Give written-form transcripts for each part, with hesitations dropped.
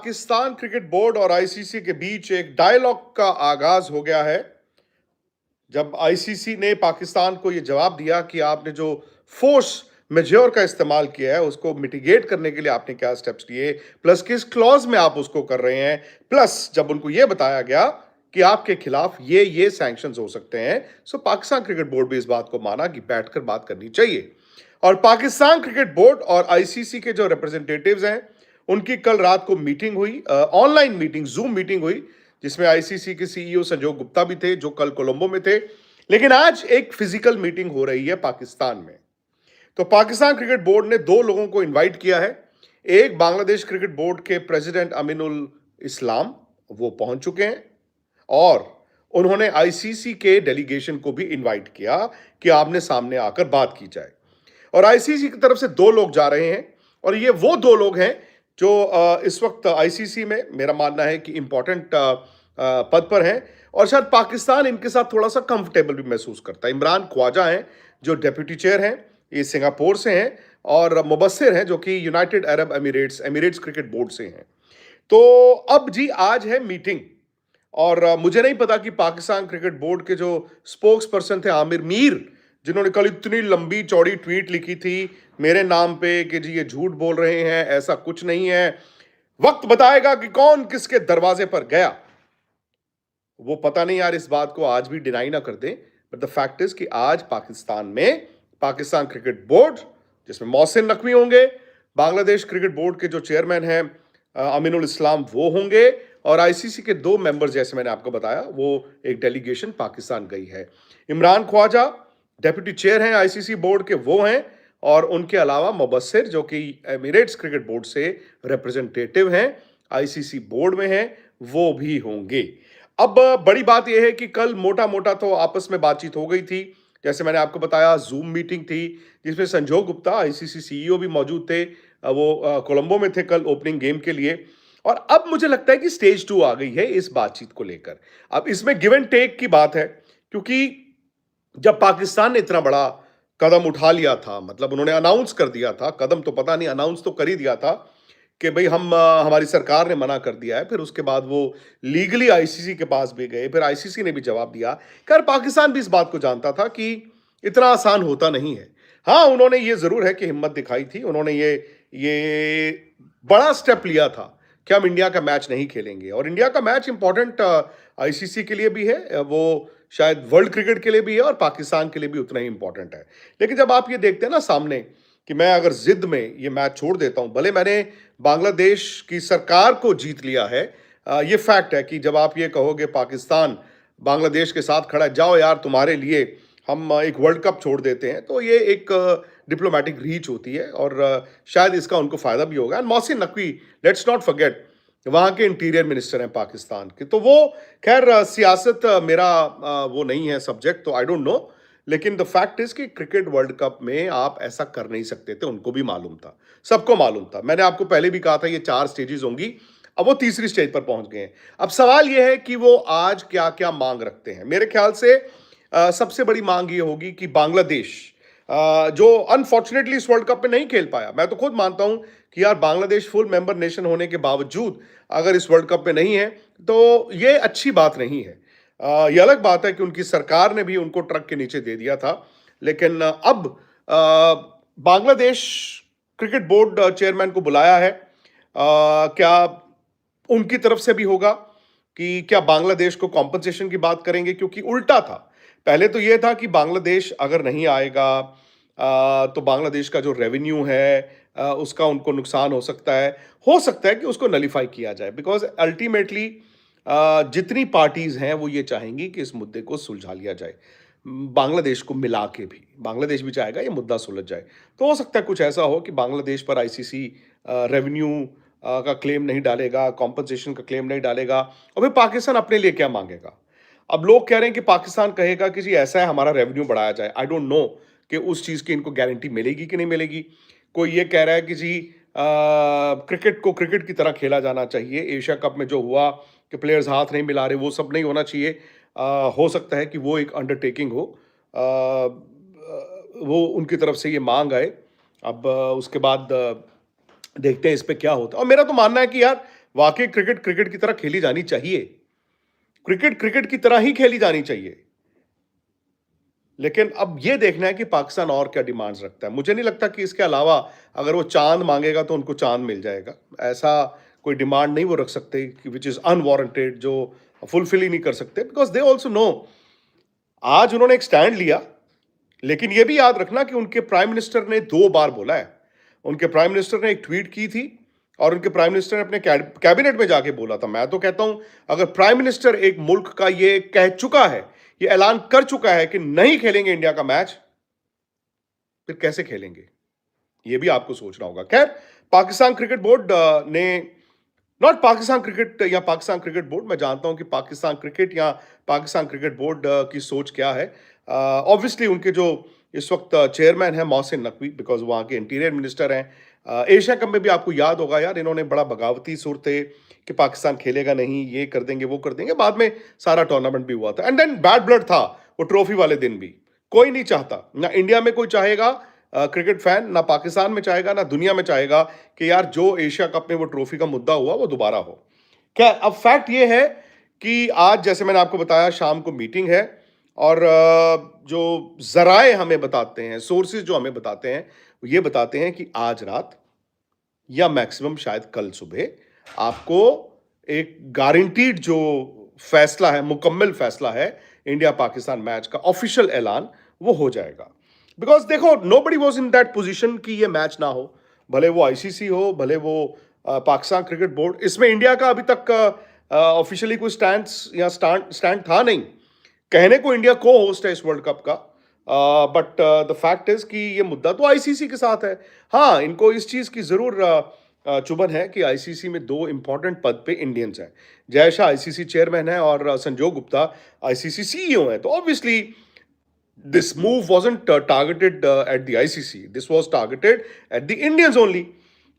Pakistan cricket board और ICC के बीच एक डायलॉग का आगाज हो गया है। जब आईसीसी ने पाकिस्तान को यह जवाब दिया कि आपने जो फोर्स मेजर का इस्तेमाल किया है उसको मिटिगेट करने के लिए आपने क्या स्टेप्स लिए, प्लस किस क्लॉज में आप उसको कर रहे हैं, प्लस जब उनको यह बताया गया कि आपके खिलाफ ये सैंक्शंस हो सकते हैं, सो पाकिस्तान क्रिकेट बोर्ड भी इस बात को माना कि बैठकर बात करनी चाहिए। और पाकिस्तान क्रिकेट बोर्ड और आईसीसी के जो रिप्रेजेंटेटिव्स हैं उनकी कल रात को मीटिंग हुई, ऑनलाइन मीटिंग, जूम मीटिंग हुई, जिसमें आईसीसी के सीईओ संजोग गुप्ता भी थे जो कल कोलंबो में थे। लेकिन आज एक फिजिकल मीटिंग हो रही है पाकिस्तान में। तो पाकिस्तान क्रिकेट बोर्ड ने दो लोगों को इनवाइट किया है। एक बांग्लादेश क्रिकेट बोर्ड के प्रेसिडेंट अमीनुल इस्लाम, वो पहुंच चुके हैं, और उन्होंने आईसीसी के डेलीगेशन को भी इनवाइट किया कि आमने सामने आकर बात की जाए। और आईसीसी की तरफ से दो लोग जा रहे हैं, और ये वो दो लोग हैं जो इस वक्त आईसीसी में मेरा मानना है कि इंपॉर्टेंट पद पर हैं, और शायद पाकिस्तान इनके साथ थोड़ा सा कंफर्टेबल भी महसूस करता है। इमरान ख्वाजा हैं जो डेप्यूटी चेयर हैं, ये सिंगापुर से हैं, और मुबस्सिर हैं जो कि United Arab Emirates cricket board से हैं। तो अब जी आज है मीटिंग, और मुझे नहीं पता कि पाकिस्तान क्रिकेट बोर्ड के जो स्पोक्स पर्सन थे आमिर मीर, जिन्होंने कल इतनी लंबी चौड़ी ट्वीट लिखी थी मेरे नाम पे कि जी ये झूठ बोल रहे हैं, ऐसा कुछ नहीं है, वक्त बताएगा कि कौन किसके दरवाजे पर गया। वो पता नहीं यार इस बात को आज भी डिनाई ना कर दें, बट द फैक्ट इज कि आज पाकिस्तान में पाकिस्तान क्रिकेट बोर्ड, जिसमें मोहसिन नकवी होंगे, बांग्लादेश क्रिकेट बोर्ड के जो चेयरमैन हैं अमीनुल इस्लाम वो होंगे, और आईसीसी के दो मेंबर्स, जैसे मैंने आपको बताया, वो एक डेलीगेशन पाकिस्तान गई है। इमरान ख्वाजा डेप्यूटी चेयर हैं आईसीसी बोर्ड के, वो हैं, और उनके अलावा मुबस्सिर जो कि एमिरेट्स क्रिकेट बोर्ड से रिप्रेजेंटेटिव हैं, आईसीसी बोर्ड में हैं, वो भी होंगे। अब बड़ी बात यह है कि कल मोटा मोटा तो आपस में बातचीत हो गई थी, जैसे मैंने आपको बताया जूम मीटिंग थी जिसमें संजोग गुप्ता आईसीसी सीईओ भी मौजूद थे। वो कोलंबो में थे कल ओपनिंग गेम के लिए। और अब मुझे लगता है कि स्टेज 2 आ गई है इस बातचीत को लेकर। अब इसमें गिव एंड टेक की बात है, क्योंकि जब पाकिस्तान ने इतना बड़ा कदम उठा लिया था, मतलब उन्होंने अनाउंस कर दिया था, कदम तो पता नहीं, अनाउंस तो कर ही दिया था कि भाई हम हमारी सरकार ने मना कर दिया है, फिर उसके बाद वो लीगली आईसीसी के पास भी गए, फिर आईसीसी ने भी जवाब दिया। खैर पाकिस्तान भी इस बात को जानता था कि इतना आसान होता नहीं है। हाँ, उन्होंने ये जरूर है कि हिम्मत दिखाई थी, उन्होंने ये बड़ा स्टेप लिया था कि हम इंडिया का मैच नहीं खेलेंगे, और इंडिया का मैच इंपॉर्टेंट आईसीसी के लिए भी है, वो शायद वर्ल्ड क्रिकेट के लिए भी है, और पाकिस्तान के लिए भी उतना ही इंपॉर्टेंट है। लेकिन जब आप ये देखते हैं ना सामने कि मैं अगर जिद में ये मैच छोड़ देता हूं, भले मैंने बांग्लादेश की सरकार को जीत लिया है, ये फैक्ट है कि जब आप ये कहोगे पाकिस्तान बांग्लादेश के साथ खड़ा है, जाओ यार तुम्हारे लिए हम एक वर्ल्ड कप छोड़ देते हैं, तो ये एक डिप्लोमेटिक रीच होती है, और शायद इसका उनको फायदा भी होगा। And Mohsin Naqvi, let's not forget, वहाँ के इंटीरियर मिनिस्टर हैं पाकिस्तान के, तो वो खैर सियासत मेरा वो नहीं है सब्जेक्ट, तो आई डोंट नो। लेकिन द फैक्ट इज कि क्रिकेट वर्ल्ड कप में आप ऐसा कर नहीं सकते थे, उनको भी मालूम था, सबको मालूम था। मैंने आपको पहले भी कहा था ये 4 स्टेजेस होंगी, अब वो तीसरी स्टेज पर पहुंच गए हैं। अब सवाल ये है कि वो आज क्या क्या मांग रखते हैं। मेरे ख्याल से सबसे बड़ी मांग ये होगी कि बांग्लादेश, जो अनफॉर्चुनेटली इस वर्ल्ड कप में नहीं खेल पाया, मैं तो खुद मानता हूं कि यार बांग्लादेश फुल मेंबर नेशन होने के बावजूद अगर इस वर्ल्ड कप में नहीं है तो ये अच्छी बात नहीं है। ये अलग बात है कि उनकी सरकार ने भी उनको ट्रक के नीचे दे दिया था, लेकिन अब बांग्लादेश क्रिकेट बोर्ड चेयरमैन को बुलाया है। क्या उनकी तरफ से भी होगा कि क्या बांग्लादेश को कॉम्पनसेशन की बात करेंगे, क्योंकि उल्टा था। पहले तो यह था कि बांग्लादेश अगर नहीं आएगा तो बांग्लादेश का जो रेवेन्यू है उसका उनको नुकसान हो सकता है कि उसको नलीफाई किया जाए, बिकॉज अल्टीमेटली जितनी पार्टीज हैं वो ये चाहेंगी कि इस मुद्दे को सुलझा लिया जाए, बांग्लादेश को मिला के भी बांग्लादेश भी चाहेगा ये मुद्दा सुलझ जाए। तो हो सकता है कुछ ऐसा हो कि बांग्लादेश पर आईसीसी रेवेन्यू का क्लेम नहीं डालेगा, कॉम्पनसेशन का क्लेम नहीं डालेगा, और फिर पाकिस्तान अपने लिए क्या मांगेगा। अब लोग कह रहे हैं कि पाकिस्तान कहेगा कि जी ऐसा है हमारा रेवेन्यू बढ़ाया जाए। आई डोंट नो कि उस चीज़ की इनको गारंटी मिलेगी कि नहीं मिलेगी। कोई ये कह रहा है कि जी क्रिकेट को क्रिकेट की तरह खेला जाना चाहिए, एशिया कप में जो हुआ कि प्लेयर्स हाथ नहीं मिला रहे, वो सब नहीं होना चाहिए। हो सकता है कि वो एक अंडरटेकिंग हो, वो उनकी तरफ से ये मांग आए। अब उसके बाद देखते हैं इस पे क्या होता है। और मेरा तो मानना है कि यार वाकई क्रिकेट क्रिकेट की तरह खेली जानी चाहिए, क्रिकेट क्रिकेट की तरह ही खेली जानी चाहिए। लेकिन अब ये देखना है कि पाकिस्तान और क्या डिमांड्स रखता है। मुझे नहीं लगता कि इसके अलावा अगर वो चांद मांगेगा तो उनको चांद मिल जाएगा। ऐसा कोई डिमांड नहीं वो रख सकते कि विच इज अनवारंटेड, जो फुलफिल ही नहीं कर सकते, बिकॉज दे ऑल्सो नो। आज उन्होंने एक स्टैंड लिया, लेकिन यह भी याद रखना कि उनके प्राइम मिनिस्टर ने 2 बार बोला है। उनके प्राइम मिनिस्टर ने एक ट्वीट की थी और उनके प्राइम मिनिस्टर ने अपने कैबिनेट में जाके बोला था। मैं तो कहता हूं, अगर प्राइम मिनिस्टर एक मुल्क का ये कह चुका है, ये ऐलान कर चुका है कि नहीं खेलेंगे इंडिया का मैच, फिर कैसे खेलेंगे, ये भी आपको सोचना होगा। खैर, पाकिस्तान क्रिकेट बोर्ड ने, नॉट पाकिस्तान क्रिकेट या पाकिस्तान क्रिकेट बोर्ड, मैं जानता हूं कि पाकिस्तान क्रिकेट या पाकिस्तान क्रिकेट बोर्ड की सोच क्या है। ऑब्वियसली उनके जो इस वक्त चेयरमैन है मोहसिन नकवी, बिकॉज वहाँ के इंटीरियर मिनिस्टर हैं। एशिया कप में भी आपको याद होगा यार, इन्होंने बड़ा बगावती सुर थे कि पाकिस्तान खेलेगा नहीं, ये कर देंगे वो कर देंगे। बाद में सारा टूर्नामेंट भी हुआ था, एंड देन बैड ब्लड था वो ट्रॉफी वाले दिन भी। कोई नहीं चाहता, ना इंडिया में कोई चाहेगा क्रिकेट फैन, ना पाकिस्तान में चाहेगा, ना दुनिया में चाहेगा कि यार जो एशिया कप में वो ट्रॉफी का मुद्दा हुआ वो दोबारा हो। क्या अब फैक्ट ये है कि आज जैसे मैंने आपको बताया शाम को मीटिंग है, और जो जराए हमें बताते हैं, सोर्सेज जो हमें बताते हैं, ये बताते हैं कि आज रात या मैक्सिमम शायद कल सुबह आपको एक गारंटीड जो फैसला है, मुकम्मल फैसला है इंडिया पाकिस्तान मैच का, ऑफिशियल ऐलान वो हो जाएगा। बिकॉज देखो, nobody was in that position कि ये मैच ना हो, भले वो आईसीसी हो, भले वो पाकिस्तान क्रिकेट बोर्ड। इसमें इंडिया का अभी तक ऑफिशियली कोई स्टैंड था नहीं। कहने को इंडिया को होस्ट है इस वर्ल्ड कप का, बट द फैक्ट इज कि ये मुद्दा तो आईसीसी के साथ है। हाँ, इनको इस चीज की जरूर चुभन है कि आईसीसी में 2 इंपॉर्टेंट पद पे इंडियंस हैं। जय शाह आईसीसी चेयरमैन है और संजोग गुप्ता आईसीसी सीईओ है। तो obviously this move wasn't targeted at the ICC. This was targeted at the Indians only.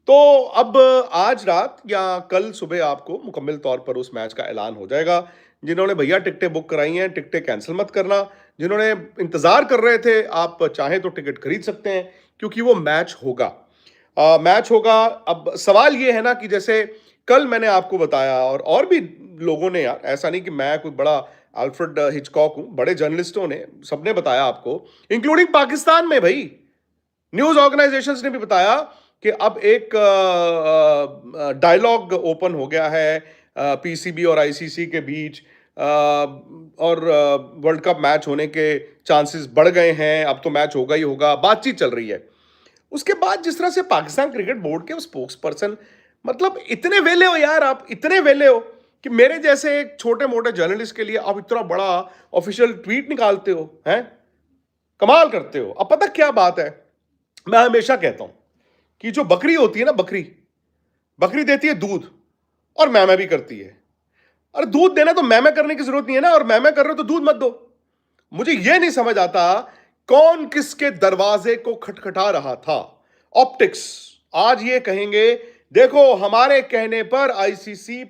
तो अब आज रात या कल सुबह आपको मुकम्मल तौर पर उस मैच का ऐलान हो जाएगा। जिन्होंने भैया टिकटें बुक कराई हैं, टिकटें कैंसिल मत करना। जिन्होंने इंतजार कर रहे थे, आप चाहें तो टिकट खरीद सकते हैं, क्योंकि वो मैच होगा। मैच होगा। अब सवाल ये है ना कि जैसे कल मैंने आपको बताया, और भी लोगों ने, यार ऐसा नहीं कि मैं कोई बड़ा अल्फ्रेड हिचकॉक हूं, बड़े जर्नलिस्टों ने सबने बताया आपको, इंक्लूडिंग पाकिस्तान में भाई न्यूज ऑर्गेनाइजेशंस ने भी बताया कि अब एक डायलॉग ओपन हो गया है पीसीबी और आईसीसी के बीच, और वर्ल्ड कप मैच होने के चांसेस बढ़ गए हैं। अब तो मैच होगा ही होगा, बातचीत चल रही है। उसके बाद जिस तरह से पाकिस्तान क्रिकेट बोर्ड के स्पोक्स पर्सन, मतलब इतने वेले हो यार, आप इतने वेले हो कि मेरे जैसे एक छोटे मोटे जर्नलिस्ट के लिए आप इतना बड़ा ऑफिशियल ट्वीट निकालते हो, हैं? कमाल करते हो। अब पता क्या बात है, मैं हमेशा कहता हूं कि जो बकरी होती है ना, बकरी बकरी देती है दूध और मैमे भी करती है। अरे दूध देना तो मैमे करने की जरूरत नहीं है ना, और मैमे कर रहे हो तो दूध मत दो। मुझे यह नहीं समझ आता कौन किसके दरवाजे को खटखटा रहा था। ऑप्टिक्स आज ये कहेंगे, देखो हमारे कहने पर आईसीसी